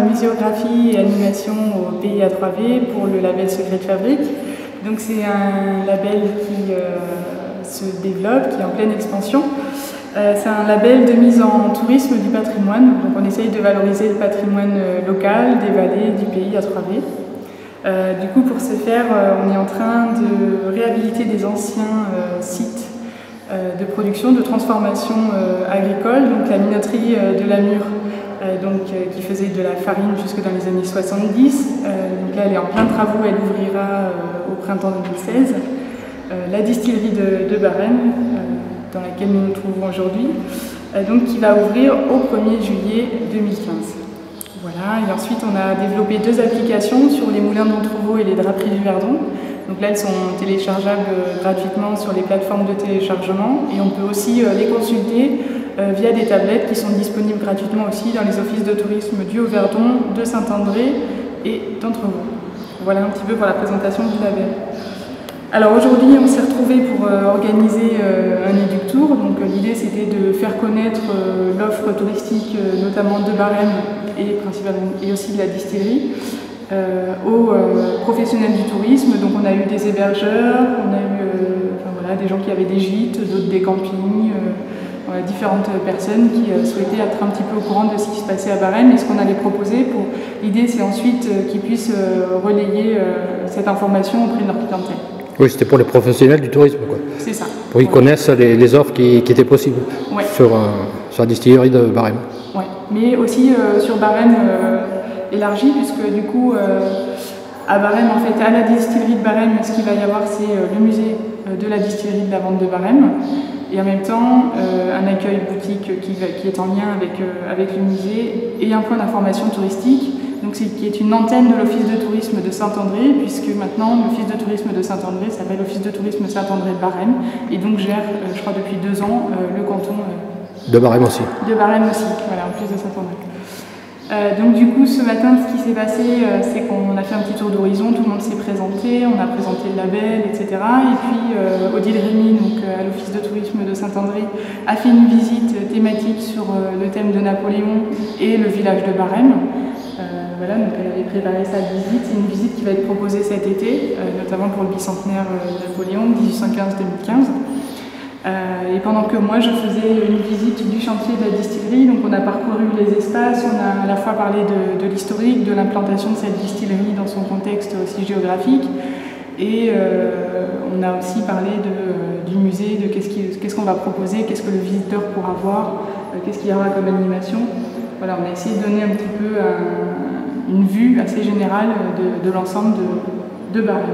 muséographie et animation au pays A3V pour le label Secret de Fabrique. Donc c'est un label qui se développe, qui est en pleine expansion. C'est un label de mise en tourisme du patrimoine. Donc on essaye de valoriser le patrimoine local, des vallées, du pays A3V. Du coup, pour ce faire, on est en train de réhabiliter des anciens sites de production, de transformation agricole, donc la minoterie de la Mure, qui faisait de la farine jusque dans les années 70. Donc là, elle est en plein travaux, elle ouvrira au printemps 2016. La distillerie de Barème, dans laquelle nous nous trouvons aujourd'hui, qui va ouvrir au 1er juillet 2015. Voilà. Et ensuite, on a développé 2 applications sur les moulins d'Entreveau et les draperies du Verdon. Donc là, elles sont téléchargeables gratuitement sur les plateformes de téléchargement et on peut aussi les consulter via des tablettes qui sont disponibles gratuitement aussi dans les offices de tourisme du Haut-Verdon, de Saint-André et d'Entreveau. Voilà un petit peu pour la présentation du label. Alors aujourd'hui, on s'est retrouvés pour organiser un EducTour. Donc l'idée, c'était de faire connaître l'offre touristique, notamment de Barème et aussi de la distillerie, aux professionnels du tourisme. Donc on a eu des hébergeurs, on a eu des gens qui avaient des gîtes, d'autres des campings, différentes personnes qui souhaitaient être un petit peu au courant de ce qui se passait à Barème et ce qu'on allait proposer. L'idée, c'est ensuite qu'ils puissent relayer cette information auprès de leur clientèle. Oui, c'était pour les professionnels du tourisme, quoi. C'est ça. Pour qu'ils connaissent les offres qui étaient possibles sur la distillerie de Barème. Oui, mais aussi sur Barème élargi, puisque du coup, à Barème, en fait, à la distillerie de Barème, ce qu'il va y avoir, c'est le musée de la distillerie de la vente de Barème, et en même temps, un accueil boutique qui est en lien avec le musée, et un point d'information touristique, qui est une antenne de l'Office de tourisme de Saint-André, puisque maintenant l'Office de tourisme de Saint-André s'appelle Office de tourisme Saint-André de Barème, et donc gère, je crois depuis 2 ans, le canton de Barème aussi. De Barème aussi, voilà, en plus de Saint-André. Donc du coup, ce matin, ce qui s'est passé, c'est qu'on a fait un petit tour d'horizon, tout le monde s'est présenté, on a présenté le label, etc. Et puis Odile Rémy, à l'Office de tourisme de Saint-André, a fait une visite thématique sur le thème de Napoléon et le village de Barème. Voilà, donc elle avait préparé sa visite. C'est une visite qui va être proposée cet été, notamment pour le bicentenaire de Napoléon, 1815-2015. Et pendant que moi je faisais une visite du chantier de la distillerie, donc on a parcouru les espaces, on a à la fois parlé de l'historique, de l'implantation de cette distillerie dans son contexte aussi géographique, et on a aussi parlé du musée, de qu'est-ce qu'on va proposer, qu'est-ce que le visiteur pourra voir, qu'est-ce qu'il y aura comme animation. Voilà, on a essayé de donner un petit peu une vue assez générale de l'ensemble de Barème.